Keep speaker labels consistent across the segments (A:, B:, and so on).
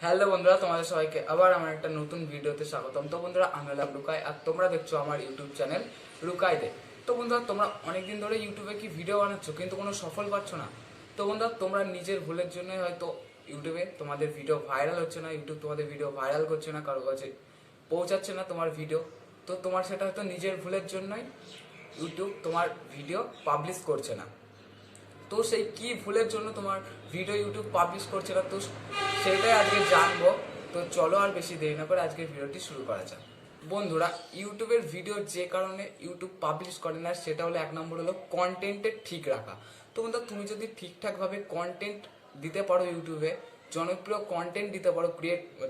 A: Hello বন্ধুরা, তোমাদের সবাইকে আবার আমার একটা নতুন ভিডিওতে স্বাগতম। তো বন্ধুরা, আমি হলাম রুকাই আর তোমরা দেখছো আমার ইউটিউব চ্যানেল রুকাইতে। তো বন্ধুরা, তোমরা অনেকদিন ধরে ইউটিউবে কি ভিডিও বানাচ্ছ কিন্তু কোনো সফল পাচ্ছ না। তো বন্ধুরা, তোমরা নিজের ভুলের জন্য হয়তো ইউটিউবে তোমাদের ভিডিও ভাইরাল হচ্ছে না, ইউটিউব তোমাদের ভিডিও ভাইরাল করছে না, কারো কাছে পৌঁছাচ্ছে না তোমার ভিডিও। তো তোমার সেটা হয়তো নিজের ভুলের জন্যই ইউটিউব তোমার ভিডিও পাবলিশ করছে না। তো সেই কি ভুলের জন্য তোমার ভিডিও ইউটিউব পাবলিশ করছে না, তো সেটাই আজকে জানবো। তো চলো আর বেশি দেরি না করে আজকের ভিডিওটি শুরু করা যাক। বন্ধুরা, ইউটিউবের ভিডিও যে কারণে ইউটিউব পাবলিশ করে না সেটা হলো, এক নম্বর হলো কন্টেন্টের ঠিক রাখা। তো বন্ধুরা, তুমি যদি ঠিকঠাকভাবে কন্টেন্ট দিতে পারো ইউটিউবে, জনপ্রিয় কন্টেন্ট দিতে পারো,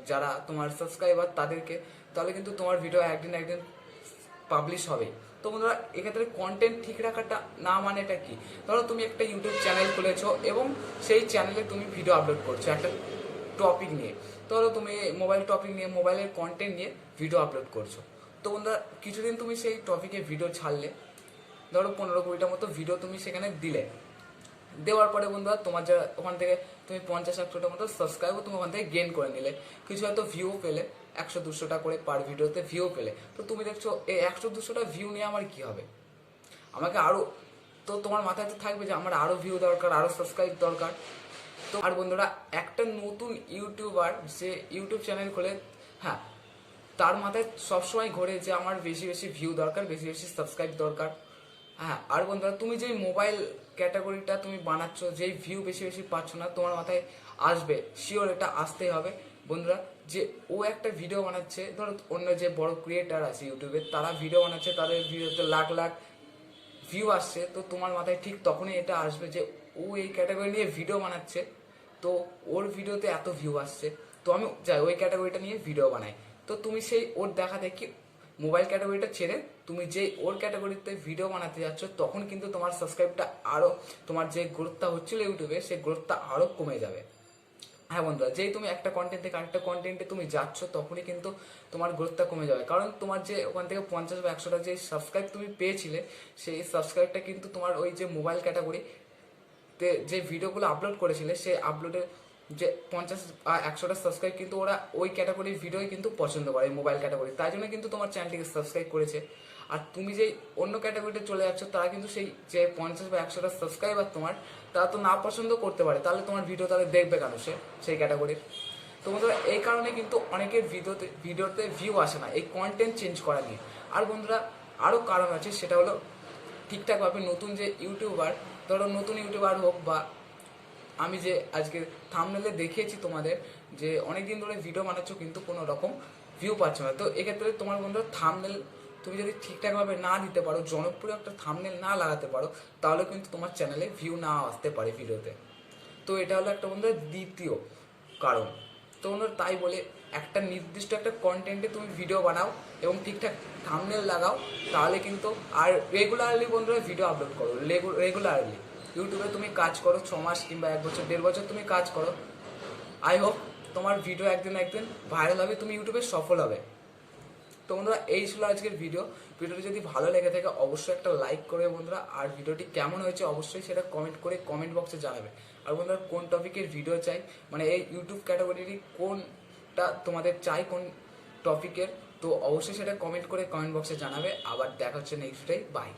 A: যারা তোমার সাবস্ক্রাইবার তাদেরকে, তাহলে কিন্তু তোমার ভিডিও একদিন একদিন পাবলিশ হবে। তো বন্ধুরা, এক্ষেত্রে কন্টেন্ট ঠিক রাখাটা না মানেটা কি? ধরো তুমি একটা ইউটিউব চ্যানেল খুলেছো এবং সেই চ্যানেলে তুমি ভিডিও আপলোড করছো একটা টপিক নিয়ে। ধরো তুমি মোবাইল টপিক নিয়ে, মোবাইলের কন্টেন্ট নিয়ে ভিডিও আপলোড করছো। তো বন্ধুরা, কিছুদিন তুমি সেই টপিকে ভিডিও ছাড়লে, ধরো 15-20টা মতো ভিডিও তুমি সেখানে দিলে। দেওয়ার পরে বন্ধুরা, তোমার যা ওখান থেকে তুমি 50-100টা মতো সাবস্ক্রাইবও তুমি ওখান থেকে গেন করে নিলে, কিছু হয়তো ভিউ পেলে, 100-200টা করে পার ভিডিওতে ভিউ পেলে। তো তুমি দেখছো এই 100-200টা ভিউ নিয়ে আমার কি হবে, আমাকে আরও, তো তোমার মাথায় তো থাকবে যে আমার আরও ভিউ দরকার, আরও সাবস্ক্রাইব দরকার। তো আর বন্ধুরা, একটা নতুন ইউটিউবার যে ইউটিউব চ্যানেল খোলে, হ্যাঁ, তার মাথায় সবসময় ঘোরে যে আমার বেশি বেশি ভিউ দরকার, বেশি বেশি সাবস্ক্রাইব দরকার। হ্যাঁ, আর বন্ধুরা, তুমি যেই মোবাইল ক্যাটাগরিটা তুমি বানাচ্ছ, যেই ভিউ বেশি বেশি পাচ্ছ না, তোমার মাথায় আসবে শিওর এটা আসতেই হবে বন্ধুরা, যে ও একটা ভিডিও বানাচ্ছে। ধরো অন্য যে বড় ক্রিয়েটার আছে ইউটিউবে, তারা ভিডিও বানাচ্ছে, তাদের ভিডিওতে লাখ লাখ ভিউ আসছে। তো তোমার মাথায় ঠিক তখনই এটা আসবে যে ও এই ক্যাটাগরি নিয়ে ভিডিও বানাচ্ছে, তো ওর ভিডিওতে এত ভিউ আসছে, তো আমি যাই ওই ক্যাটাগরিটা নিয়ে ভিডিও বানাই। তো তুমি সেই ওর দেখা দেখি মোবাইল ক্যাটাগরিটা ছেড়ে তুমি যে ওর ক্যাটাগরিতে ভিডিও বানাতে যাচ্ছ, তখন কিন্তু তোমার সাবস্ক্রাইবটা আরও, তোমার যে গ্রোথটা হচ্ছিল ইউটিউবে, সেই গ্রোথটা আরও কমে যাবে। হ্যাঁ বন্ধুরা, যেই তুমি একটা কন্টেন্ট থেকে আরেকটা কন্টেন্টে তুমি যাচ্ছ, তখনই কিন্তু তোমার গ্রোথটা কমে যাবে। কারণ তোমার যে ওখান থেকে 50 বা 100টা যে সাবস্ক্রাইব তুমি পেয়েছিলে, সেই সাবস্ক্রাইবটা কিন্তু তোমার ওই যে মোবাইল ক্যাটাগরিতে যে ভিডিওগুলো আপলোড করেছিলে, সেই আপলোডের যে 50 বা 100টা সাবস্ক্রাইব কিন্তু ওরা ওই ক্যাটাগরির ভিডিওই কিন্তু পছন্দ করে, মোবাইল ক্যাটাগরি, তাই জন্য কিন্তু তোমার চ্যানেলটিকে সাবস্ক্রাইব করেছে। আর তুমি যেই অন্য ক্যাটাগরিতে চলে যাচ্ছ, তারা কিন্তু সেই যে 50 বা 100টা সাবস্ক্রাইবার তোমার, তারা তো না পছন্দ করতে পারে, তাহলে তোমার ভিডিও তাহলে দেখবে কেন সেই ক্যাটাগরির? তো বন্ধুরা, এই কারণে কিন্তু অনেকের ভিডিওতে ভিউ আসে না, এই কন্টেন্ট চেঞ্জ করা নিয়ে। আর বন্ধুরা, আরও কারণ আছে, সেটা হলো ঠিকঠাকভাবে নতুন যে ইউটিউবার, ধরো নতুন ইউটিউবার হোক, বা আমি যে আজকে থাম্বনেলে দেখিয়েছি তোমাদের, যে অনেকদিন ধরে ভিডিও বানাচ্ছ কিন্তু কোনো রকম ভিউ পাচ্ছ না। তো এক্ষেত্রে তোমার বন্ধুরা, থাম্বনেল তুমি যদি ঠিকঠাকভাবে না দিতে পারো, জনপ্রিয় একটা থাম্বনেল না লাগাতে পারো, তাহলে কিন্তু তোমার চ্যানেলে ভিউ না আসতে পারে ভিডিওতে। তো এটা হলো একটা বন্ধুরা দ্বিতীয় কারণ। তো বন্ধুরা, তাই বলে একটা নির্দিষ্ট একটা কন্টেন্টে তুমি ভিডিও বানাও এবং ঠিকঠাক থাম্বনেল লাগাও, তাহলে কিন্তু, আর রেগুলারলি বন্ধুরা ভিডিও আপলোড করো, রেগুলারলি ইউটিউবে তুমি কাজ করো, 6 মাস কিংবা 1 বছর, 1.5 বছর তুমি কাজ করো। আই হোপ তোমার ভিডিও একদিন একদিন ভাইরাল হবে, তুমি ইউটিউবে সফল হবে। তো বন্ধুরা, এই ছিল আজকের ভিডিওটি যদি ভালো লেগে থাকে অবশ্যই একটা লাইক করবে বন্ধুরা, আর ভিডিওটি কেমন হয়েছে অবশ্যই সেটা কমেন্ট করে কমেন্ট বক্সে জানাবে। আর বন্ধুরা, কোন টপিকের ভিডিও চাই, মানে এই ইউটিউব ক্যাটাগরির কোনটা তোমাদের চাই, কোন টপিকের, তো অবশ্যই সেটা কমেন্ট করে কমেন্ট বক্সে জানাবে। আবার দেখা হচ্ছে নেক্সট ডে, বাই।